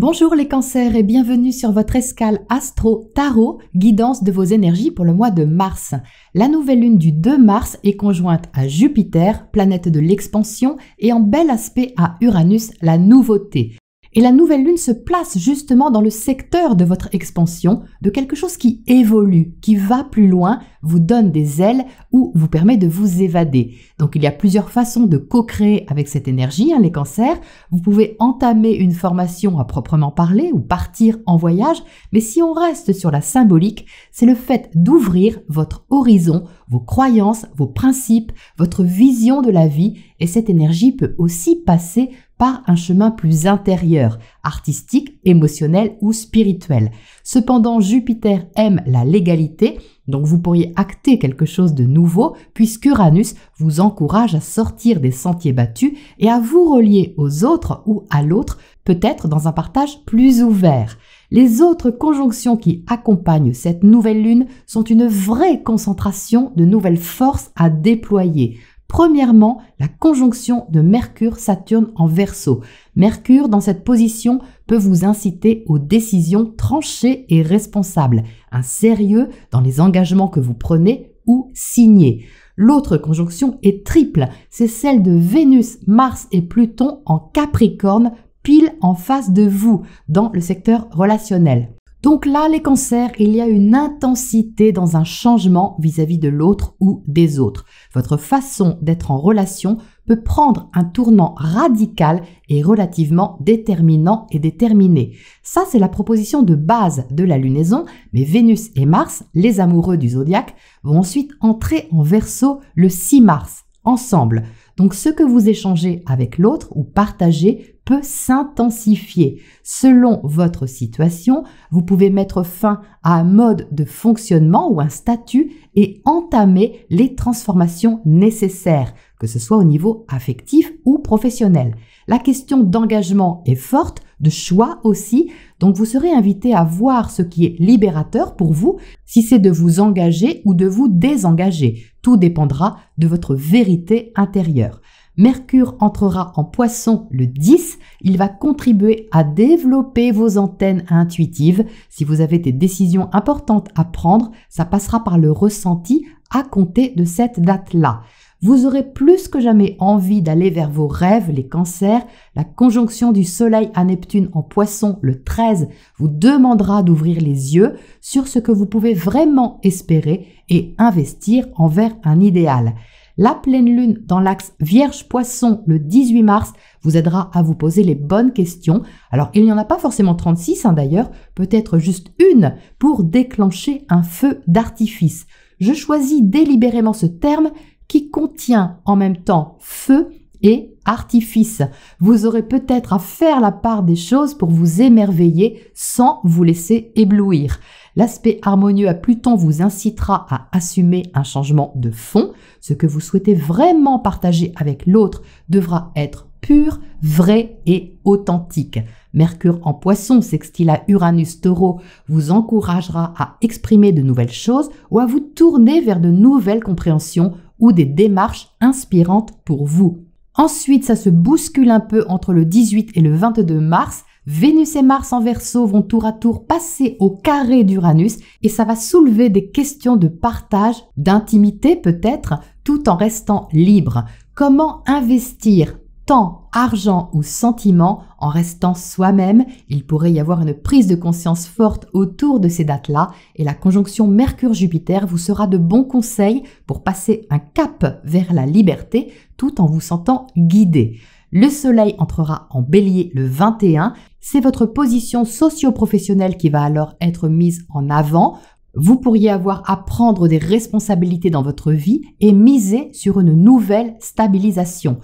Bonjour les cancers et bienvenue sur votre escale Astro Tarot, guidance de vos énergies pour le mois de mars. La nouvelle lune du 2 mars est conjointe à Jupiter, planète de l'expansion, et en bel aspect à Uranus, la nouveauté. Et la nouvelle lune se place justement dans le secteur de votre expansion, de quelque chose qui évolue, qui va plus loin, vous donne des ailes ou vous permet de vous évader. Donc il y a plusieurs façons de co-créer avec cette énergie, les cancers. Vous pouvez entamer une formation à proprement parler ou partir en voyage, mais si on reste sur la symbolique, c'est le fait d'ouvrir votre horizon, vos croyances, vos principes, votre vision de la vie, et cette énergie peut aussi passer par un chemin plus intérieur, artistique, émotionnel ou spirituel. Cependant, Jupiter aime la légalité, donc vous pourriez acter quelque chose de nouveau puisqu'Uranus vous encourage à sortir des sentiers battus et à vous relier aux autres ou à l'autre, peut-être dans un partage plus ouvert. Les autres conjonctions qui accompagnent cette nouvelle lune sont une vraie concentration de nouvelles forces à déployer. Premièrement, la conjonction de Mercure-Saturne en Verseau. Mercure, dans cette position, peut vous inciter aux décisions tranchées et responsables, un sérieux dans les engagements que vous prenez ou signez. L'autre conjonction est triple, c'est celle de Vénus, Mars et Pluton en Capricorne, pile en face de vous, dans le secteur relationnel. Donc là, les cancers, il y a une intensité dans un changement vis-à-vis de l'autre ou des autres. Votre façon d'être en relation peut prendre un tournant radical et relativement déterminant et déterminé. Ça, c'est la proposition de base de la lunaison, mais Vénus et Mars, les amoureux du zodiaque, vont ensuite entrer en Verseau le 6 mars, ensemble. Donc ce que vous échangez avec l'autre ou partagez peut s'intensifier. Selon votre situation, vous pouvez mettre fin à un mode de fonctionnement ou un statut et entamer les transformations nécessaires, que ce soit au niveau affectif ou professionnel. La question d'engagement est forte, de choix aussi, donc vous serez invité à voir ce qui est libérateur pour vous, si c'est de vous engager ou de vous désengager. Tout dépendra de votre vérité intérieure. Mercure entrera en Poisson le 10, il va contribuer à développer vos antennes intuitives. Si vous avez des décisions importantes à prendre, ça passera par le ressenti à compter de cette date-là. Vous aurez plus que jamais envie d'aller vers vos rêves, les cancers. La conjonction du Soleil à Neptune en Poisson le 13 vous demandera d'ouvrir les yeux sur ce que vous pouvez vraiment espérer et investir envers un idéal. La pleine lune dans l'axe Vierge-Poisson le 18 mars vous aidera à vous poser les bonnes questions. Alors, il n'y en a pas forcément 36 d'ailleurs, peut-être juste une pour déclencher un feu d'artifice. Je choisis délibérément ce terme qui contient en même temps feu et artifice. Vous aurez peut-être à faire la part des choses pour vous émerveiller sans vous laisser éblouir. L'aspect harmonieux à Pluton vous incitera à assumer un changement de fond. Ce que vous souhaitez vraiment partager avec l'autre devra être pur, vrai et authentique. Mercure en Poisson sextile à Uranus Taureau vous encouragera à exprimer de nouvelles choses ou à vous tourner vers de nouvelles compréhensions ou des démarches inspirantes pour vous. Ensuite, ça se bouscule un peu entre le 18 et le 22 mars. Vénus et Mars en Verseau vont tour à tour passer au carré d'Uranus et ça va soulever des questions de partage, d'intimité peut-être, tout en restant libre. Comment investir temps, argent ou sentiment en restant soi-même? Il pourrait y avoir une prise de conscience forte autour de ces dates-là et la conjonction Mercure-Jupiter vous sera de bons conseils pour passer un cap vers la liberté tout en vous sentant guidé. Le Soleil entrera en Bélier le 21, c'est votre position socio-professionnelle qui va alors être mise en avant. Vous pourriez avoir à prendre des responsabilités dans votre vie et miser sur une nouvelle stabilisation.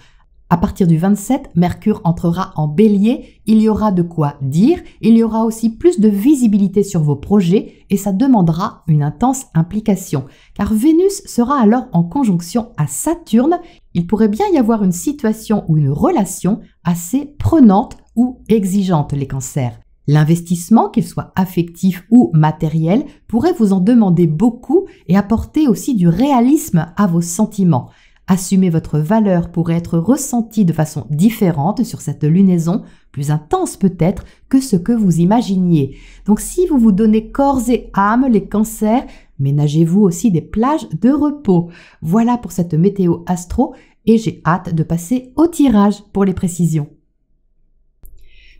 À partir du 27, Mercure entrera en Bélier, il y aura de quoi dire, il y aura aussi plus de visibilité sur vos projets et ça demandera une intense implication. Car Vénus sera alors en conjonction à Saturne, il pourrait bien y avoir une situation ou une relation assez prenante ou exigeante, les cancers. L'investissement, qu'il soit affectif ou matériel, pourrait vous en demander beaucoup et apporter aussi du réalisme à vos sentiments. Assumer votre valeur pourrait être ressenti de façon différente sur cette lunaison, plus intense peut-être que ce que vous imaginiez. Donc si vous vous donnez corps et âme, les cancers, ménagez-vous aussi des plages de repos. Voilà pour cette météo astro et j'ai hâte de passer au tirage pour les précisions.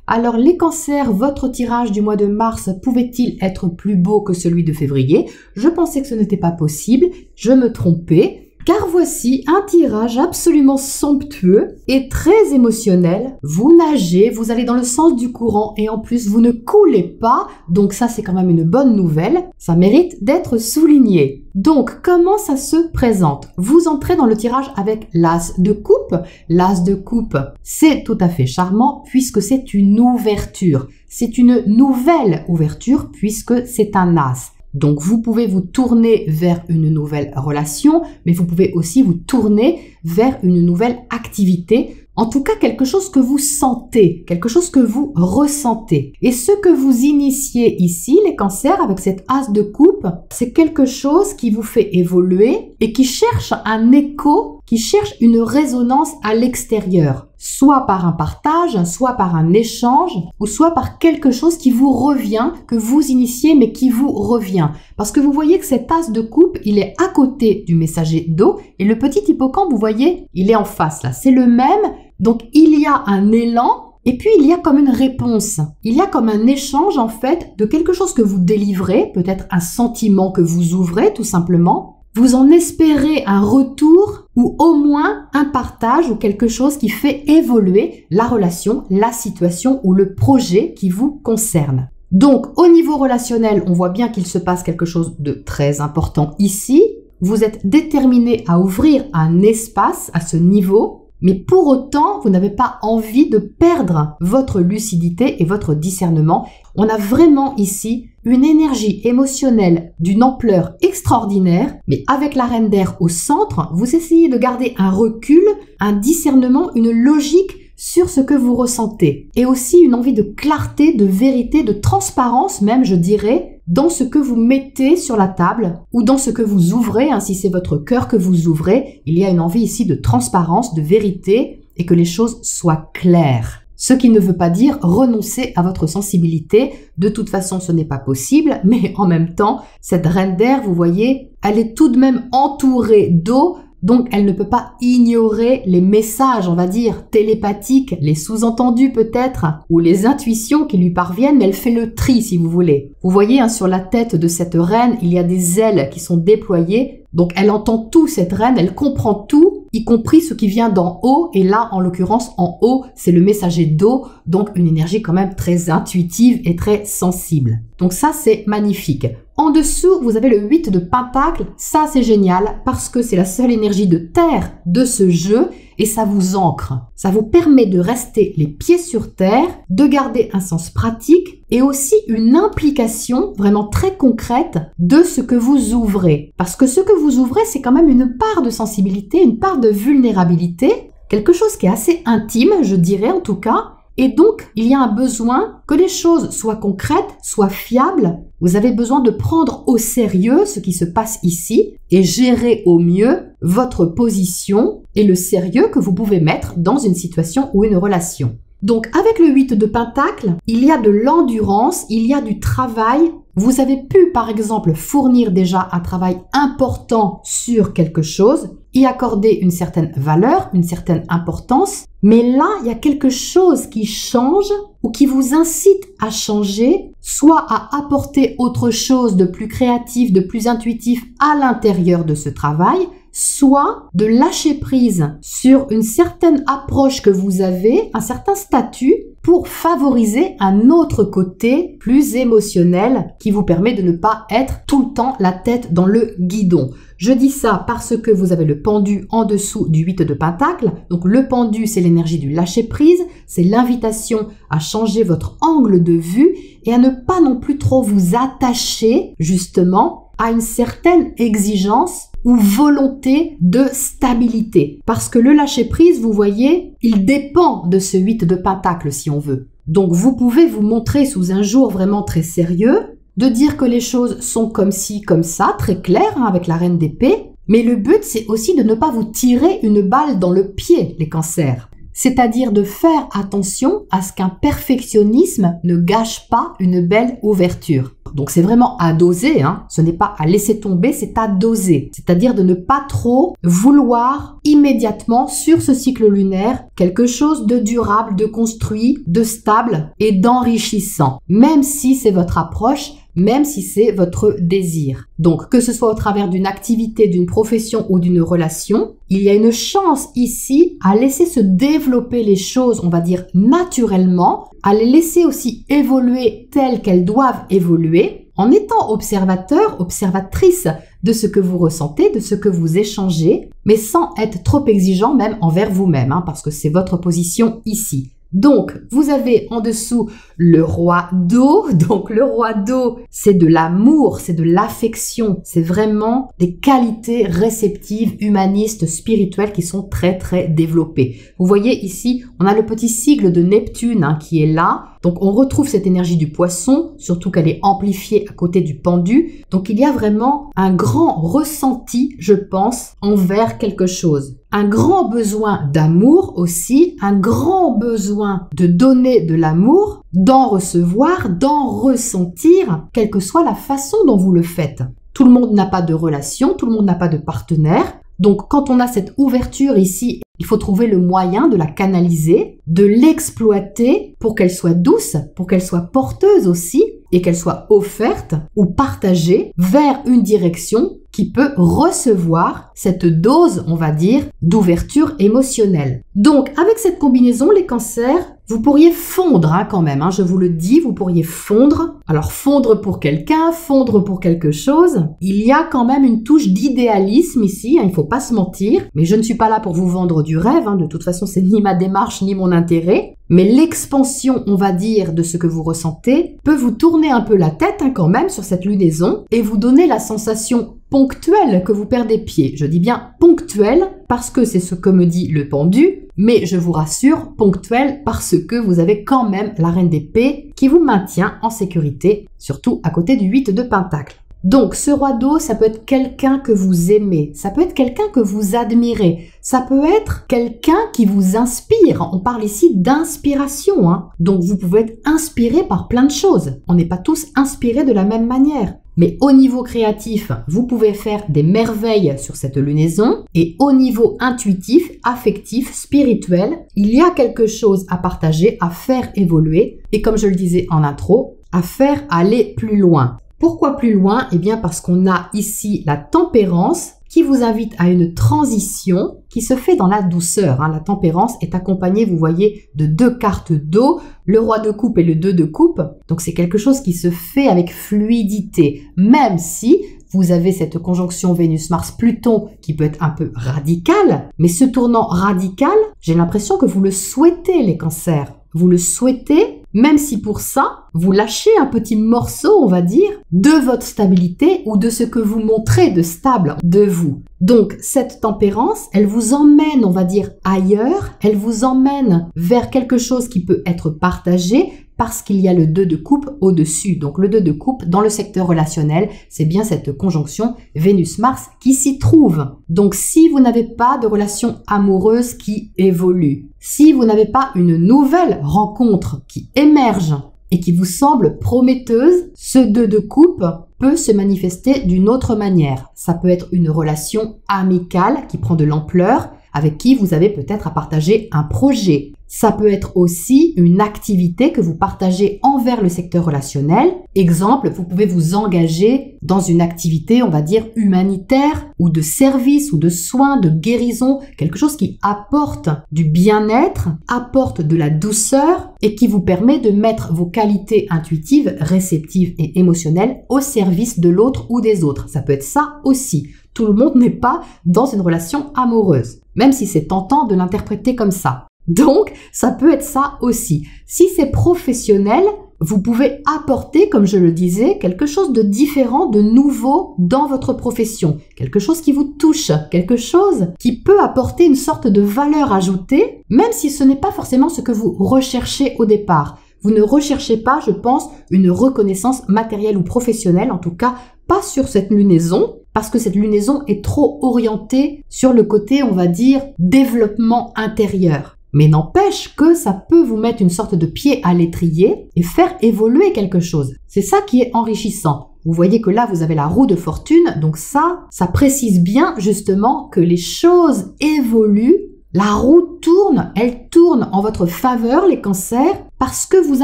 Alors les cancers, votre tirage du mois de mars pouvait-il être plus beau que celui de février? Je pensais que ce n'était pas possible, je me trompais. Car voici un tirage absolument somptueux et très émotionnel. Vous nagez, vous allez dans le sens du courant et en plus vous ne coulez pas. Donc ça c'est quand même une bonne nouvelle. Ça mérite d'être souligné. Donc comment ça se présente? Vous entrez dans le tirage avec l'as de coupe. L'as de coupe, c'est tout à fait charmant puisque c'est une ouverture. C'est une nouvelle ouverture puisque c'est un as. Donc, vous pouvez vous tourner vers une nouvelle relation, mais vous pouvez aussi vous tourner vers une nouvelle activité. En tout cas, quelque chose que vous sentez, quelque chose que vous ressentez. Et ce que vous initiez ici, les cancers, avec cette as de coupe, c'est quelque chose qui vous fait évoluer et qui cherche un écho, qui cherche une résonance à l'extérieur. Soit par un partage, soit par un échange, ou soit par quelque chose qui vous revient, que vous initiez, mais qui vous revient. Parce que vous voyez que cet as de coupe, il est à côté du messager d'eau, et le petit hippocampe, vous voyez, il est en face là. C'est le même, donc il y a un élan, et puis il y a comme une réponse. Il y a comme un échange en fait de quelque chose que vous délivrez, peut-être un sentiment que vous ouvrez tout simplement. Vous en espérez un retour ou au moins un partage ou quelque chose qui fait évoluer la relation, la situation ou le projet qui vous concerne. Donc, au niveau relationnel, on voit bien qu'il se passe quelque chose de très important ici. Vous êtes déterminé à ouvrir un espace à ce niveau, mais pour autant, vous n'avez pas envie de perdre votre lucidité et votre discernement. On a vraiment ici une énergie émotionnelle d'une ampleur extraordinaire, mais avec la reine d'air au centre, vous essayez de garder un recul, un discernement, une logique sur ce que vous ressentez. Et aussi une envie de clarté, de vérité, de transparence même, je dirais, dans ce que vous mettez sur la table ou dans ce que vous ouvrez, hein, si c'est votre cœur que vous ouvrez. Il y a une envie ici de transparence, de vérité et que les choses soient claires. Ce qui ne veut pas dire renoncer à votre sensibilité. De toute façon, ce n'est pas possible, mais en même temps, cette reine d'air, vous voyez, elle est tout de même entourée d'eau, donc elle ne peut pas ignorer les messages, on va dire, télépathiques, les sous-entendus peut-être, ou les intuitions qui lui parviennent, mais elle fait le tri si vous voulez. Vous voyez, hein, sur la tête de cette reine, il y a des ailes qui sont déployées, donc elle entend tout, cette reine, elle comprend tout, y compris ce qui vient d'en haut, et là, en l'occurrence, en haut, c'est le messager d'eau, donc une énergie quand même très intuitive et très sensible. Donc ça, c'est magnifique. En dessous, vous avez le 8 de Pentacle. Ça, c'est génial parce que c'est la seule énergie de terre de ce jeu et ça vous ancre. Ça vous permet de rester les pieds sur terre, de garder un sens pratique et aussi une implication vraiment très concrète de ce que vous ouvrez. Parce que ce que vous ouvrez, c'est quand même une part de sensibilité, une part de vulnérabilité, quelque chose qui est assez intime, je dirais en tout cas. Et donc, il y a un besoin que les choses soient concrètes, soient fiables. Vous avez besoin de prendre au sérieux ce qui se passe ici et gérer au mieux votre position et le sérieux que vous pouvez mettre dans une situation ou une relation. Donc, avec le 8 de Pentacle, il y a de l'endurance, il y a du travail. Vous avez pu, par exemple, fournir déjà un travail important sur quelque chose, y accorder une certaine valeur, une certaine importance. Mais là, il y a quelque chose qui change ou qui vous incite à changer, soit à apporter autre chose de plus créatif, de plus intuitif à l'intérieur de ce travail, soit de lâcher prise sur une certaine approche que vous avez, un certain statut, pour favoriser un autre côté plus émotionnel qui vous permet de ne pas être tout le temps la tête dans le guidon. Je dis ça parce que vous avez le pendu en dessous du 8 de Pentacle. Donc le pendu, c'est l'énergie du lâcher prise, c'est l'invitation à changer votre angle de vue et à ne pas non plus trop vous attacher justement à une certaine exigence ou volonté de stabilité. Parce que le lâcher-prise, vous voyez, il dépend de ce 8 de Pentacle si on veut. Donc vous pouvez vous montrer sous un jour vraiment très sérieux, de dire que les choses sont comme ci, comme ça, très claires, hein, avec la reine d'épée, Mais le but, c'est aussi de ne pas vous tirer une balle dans le pied, les cancers. C'est-à-dire de faire attention à ce qu'un perfectionnisme ne gâche pas une belle ouverture. Donc c'est vraiment à doser, ce n'est pas à laisser tomber, c'est à doser. C'est-à-dire de ne pas trop vouloir immédiatement sur ce cycle lunaire quelque chose de durable, de construit, de stable et d'enrichissant. Même si c'est votre approche, même si c'est votre désir. Donc, que ce soit au travers d'une activité, d'une profession ou d'une relation, il y a une chance ici à laisser se développer les choses, on va dire naturellement, à les laisser aussi évoluer telles qu'elles doivent évoluer, en étant observateur, observatrice de ce que vous ressentez, de ce que vous échangez, mais sans être trop exigeant même envers vous-même, parce que c'est votre position ici. Donc, vous avez en dessous le roi d'eau. Donc, le roi d'eau, c'est de l'amour, c'est de l'affection. C'est vraiment des qualités réceptives, humanistes, spirituelles qui sont très, très développées. Vous voyez ici, on a le petit sigle de Neptune qui est là. Donc, on retrouve cette énergie du poisson, surtout qu'elle est amplifiée à côté du pendu. Donc, il y a vraiment un grand ressenti, je pense, envers quelque chose. Un grand besoin d'amour aussi, un grand besoin de donner de l'amour, d'en recevoir, d'en ressentir, quelle que soit la façon dont vous le faites. Tout le monde n'a pas de relation, tout le monde n'a pas de partenaire. Donc, quand on a cette ouverture ici, il faut trouver le moyen de la canaliser, de l'exploiter pour qu'elle soit douce, pour qu'elle soit porteuse aussi et qu'elle soit offerte ou partagée vers une direction qui peut recevoir cette dose, on va dire, d'ouverture émotionnelle. Donc, avec cette combinaison, les cancers, vous pourriez fondre quand même, je vous le dis, vous pourriez fondre. Alors, fondre pour quelqu'un, fondre pour quelque chose. Il y a quand même une touche d'idéalisme ici, il ne faut pas se mentir. Mais je ne suis pas là pour vous vendre du rêve, de toute façon, c'est ni ma démarche, ni mon intérêt. Mais l'expansion, on va dire, de ce que vous ressentez peut vous tourner un peu la tête quand même sur cette lunaison et vous donner la sensation ponctuelle que vous perdez pied. Je dis bien ponctuelle parce que c'est ce que me dit le pendu, mais je vous rassure, ponctuelle parce que vous avez quand même la reine d'épée qui vous maintient en sécurité, surtout à côté du 8 de pentacle. Donc, ce roi d'eau, ça peut être quelqu'un que vous aimez, ça peut être quelqu'un que vous admirez, ça peut être quelqu'un qui vous inspire. On parle ici d'inspiration, Donc, vous pouvez être inspiré par plein de choses. On n'est pas tous inspirés de la même manière. Mais au niveau créatif, vous pouvez faire des merveilles sur cette lunaison. Et au niveau intuitif, affectif, spirituel, il y a quelque chose à partager, à faire évoluer. Et comme je le disais en intro, à faire aller plus loin. Pourquoi plus loin? Eh bien parce qu'on a ici la tempérance qui vous invite à une transition qui se fait dans la douceur. La tempérance est accompagnée, vous voyez, de 2 cartes d'eau, le roi de coupe et le 2 de coupe. Donc c'est quelque chose qui se fait avec fluidité, même si vous avez cette conjonction Vénus-Mars-Pluton qui peut être un peu radicale. Mais ce tournant radical, j'ai l'impression que vous le souhaitez, les cancers. Vous le souhaitez, même si pour ça, vous lâchez un petit morceau, on va dire, de votre stabilité ou de ce que vous montrez de stable de vous. Donc, cette tempérance, elle vous emmène, on va dire, ailleurs, elle vous emmène vers quelque chose qui peut être partagé parce qu'il y a le 2 de coupe au-dessus. Donc, le 2 de coupe, dans le secteur relationnel, c'est bien cette conjonction Vénus-Mars qui s'y trouve. Donc, si vous n'avez pas de relation amoureuse qui évolue, si vous n'avez pas une nouvelle rencontre qui émerge et qui vous semble prometteuse, ce 2 de coupe peut se manifester d'une autre manière. Ça peut être une relation amicale qui prend de l'ampleur, avec qui vous avez peut-être à partager un projet. Ça peut être aussi une activité que vous partagez envers le secteur relationnel. Exemple, vous pouvez vous engager dans une activité, on va dire, humanitaire ou de service ou de soins, de guérison, quelque chose qui apporte du bien-être, apporte de la douceur et qui vous permet de mettre vos qualités intuitives, réceptives et émotionnelles au service de l'autre ou des autres. Ça peut être ça aussi. Tout le monde n'est pas dans une relation amoureuse, même si c'est tentant de l'interpréter comme ça. Donc, ça peut être ça aussi. Si c'est professionnel, vous pouvez apporter, comme je le disais, quelque chose de différent, de nouveau dans votre profession. Quelque chose qui vous touche, quelque chose qui peut apporter une sorte de valeur ajoutée, même si ce n'est pas forcément ce que vous recherchez au départ. Vous ne recherchez pas, je pense, une reconnaissance matérielle ou professionnelle, en tout cas pas sur cette lunaison, parce que cette lunaison est trop orientée sur le côté, on va dire, développement intérieur. Mais n'empêche que ça peut vous mettre une sorte de pied à l'étrier et faire évoluer quelque chose. C'est ça qui est enrichissant. Vous voyez que là, vous avez la roue de fortune, donc ça précise bien justement que les choses évoluent. La roue tourne, elle tourne en votre faveur, les cancers, parce que vous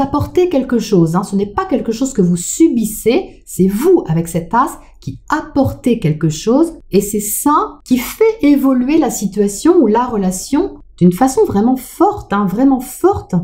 apportez quelque chose. Ce n'est pas quelque chose que vous subissez, c'est vous, avec cet as, qui apportez quelque chose. Et c'est ça qui fait évoluer la situation ou la relation d'une façon vraiment forte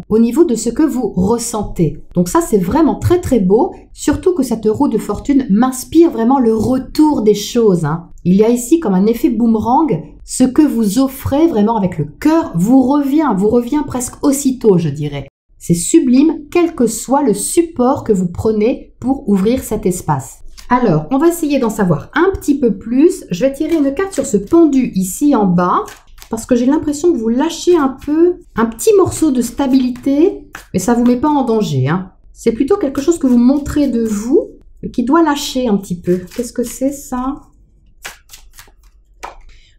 au niveau de ce que vous ressentez. Donc ça, c'est vraiment très très beau, surtout que cette roue de fortune m'inspire vraiment le retour des choses. Il y a ici comme un effet boomerang, ce que vous offrez vraiment avec le cœur vous revient presque aussitôt, je dirais. C'est sublime, quel que soit le support que vous prenez pour ouvrir cet espace. Alors, on va essayer d'en savoir un petit peu plus. Je vais tirer une carte sur ce pendu ici en bas, parce que j'ai l'impression que vous lâchez un petit morceau de stabilité, mais ça ne vous met pas en danger. C'est plutôt quelque chose que vous montrez de vous, mais qui doit lâcher un petit peu. Qu'est-ce que c'est ça ?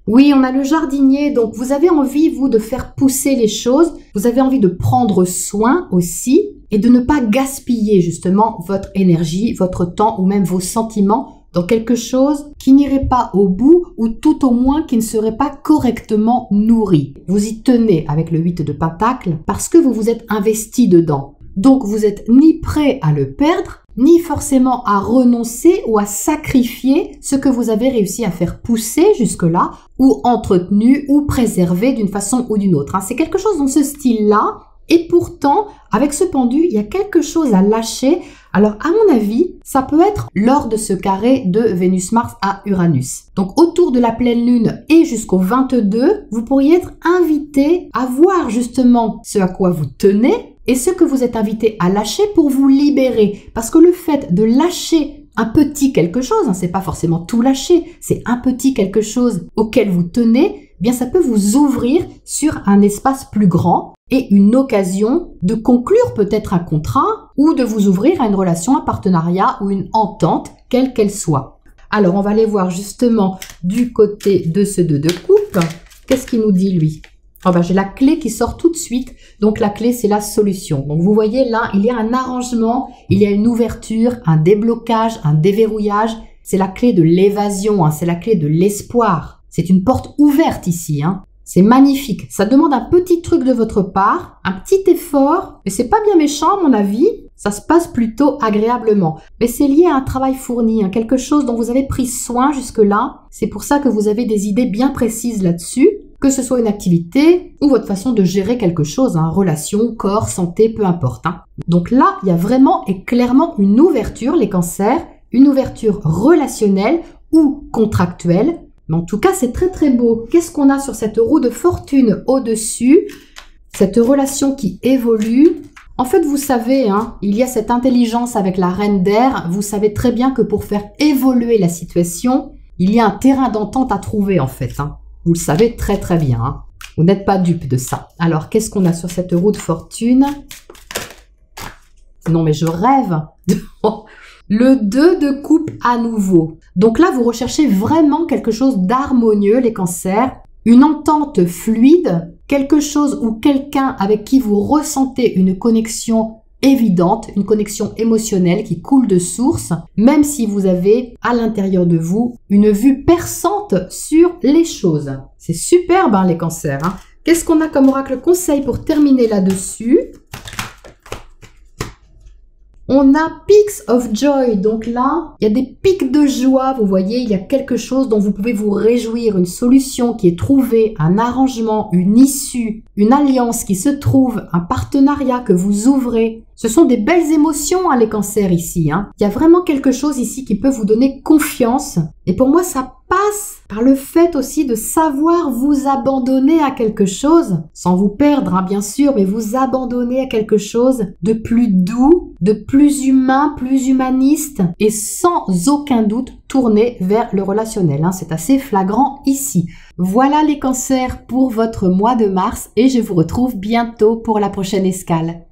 Oui, on a le jardinier, donc vous avez envie, vous, de faire pousser les choses, vous avez envie de prendre soin aussi, et de ne pas gaspiller justement votre énergie, votre temps ou même vos sentiments dans quelque chose qui n'irait pas au bout ou tout au moins qui ne serait pas correctement nourri. Vous y tenez avec le 8 de Pentacles parce que vous vous êtes investi dedans. Donc vous êtes ni prêt à le perdre, ni forcément à renoncer ou à sacrifier ce que vous avez réussi à faire pousser jusque-là ou entretenu ou préservé d'une façon ou d'une autre. C'est quelque chose dans ce style-là. Et pourtant, avec ce pendu, il y a quelque chose à lâcher. Alors, à mon avis, ça peut être lors de ce carré de Vénus-Mars à Uranus. Donc, autour de la pleine lune et jusqu'au 22, vous pourriez être invité à voir justement ce à quoi vous tenez et ce que vous êtes invité à lâcher pour vous libérer. Parce que le fait de lâcher un petit quelque chose, c'est pas forcément tout lâcher, c'est un petit quelque chose auquel vous tenez, bien ça peut vous ouvrir sur un espace plus grand et une occasion de conclure peut-être un contrat ou de vous ouvrir à une relation, un partenariat ou une entente, quelle qu'elle soit. Alors, on va aller voir justement du côté de ce 2 de coupe. Qu'est-ce qu'il nous dit, lui ? J'ai la clé qui sort tout de suite. Donc, la clé, c'est la solution. Donc, vous voyez là, il y a un arrangement, il y a une ouverture, un déblocage, un déverrouillage. C'est la clé de l'évasion, c'est la clé de l'espoir. C'est une porte ouverte ici, C'est magnifique. Ça demande un petit truc de votre part, un petit effort, mais c'est pas bien méchant à mon avis. Ça se passe plutôt agréablement. Mais c'est lié à un travail fourni, quelque chose dont vous avez pris soin jusque-là. C'est pour ça que vous avez des idées bien précises là-dessus, que ce soit une activité ou votre façon de gérer quelque chose, relation, corps, santé, peu importe. Donc là, il y a vraiment et clairement une ouverture, les cancers, une ouverture relationnelle ou contractuelle. Mais en tout cas, c'est très très beau. Qu'est-ce qu'on a sur cette roue de fortune au-dessus? Cette relation qui évolue. En fait, vous savez, il y a cette intelligence avec la reine d'air. Vous savez très bien que pour faire évoluer la situation, il y a un terrain d'entente à trouver en fait. Vous le savez très très bien. Vous n'êtes pas dupe de ça. Alors, qu'est-ce qu'on a sur cette roue de fortune? Non mais je rêve. Le 2 de coupe à nouveau. Donc là, vous recherchez vraiment quelque chose d'harmonieux, les cancers. Une entente fluide, quelque chose ou quelqu'un avec qui vous ressentez une connexion évidente, une connexion émotionnelle qui coule de source, même si vous avez à l'intérieur de vous une vue perçante sur les choses. C'est superbe, les cancers. Qu'est-ce qu'on a comme oracle conseil pour terminer là-dessus? On a Peaks of Joy, donc là, il y a des pics de joie, vous voyez, il y a quelque chose dont vous pouvez vous réjouir, une solution qui est trouvée, un arrangement, une issue, une alliance qui se trouve, un partenariat que vous ouvrez. Ce sont des belles émotions, les cancers ici. Il y a vraiment quelque chose ici qui peut vous donner confiance. Et pour moi, ça passe par le fait aussi de savoir vous abandonner à quelque chose, sans vous perdre, bien sûr, mais vous abandonner à quelque chose de plus doux, de plus humain, plus humaniste, et sans aucun doute tourner vers le relationnel. C'est assez flagrant ici. Voilà les cancers pour votre mois de mars, et je vous retrouve bientôt pour la prochaine escale.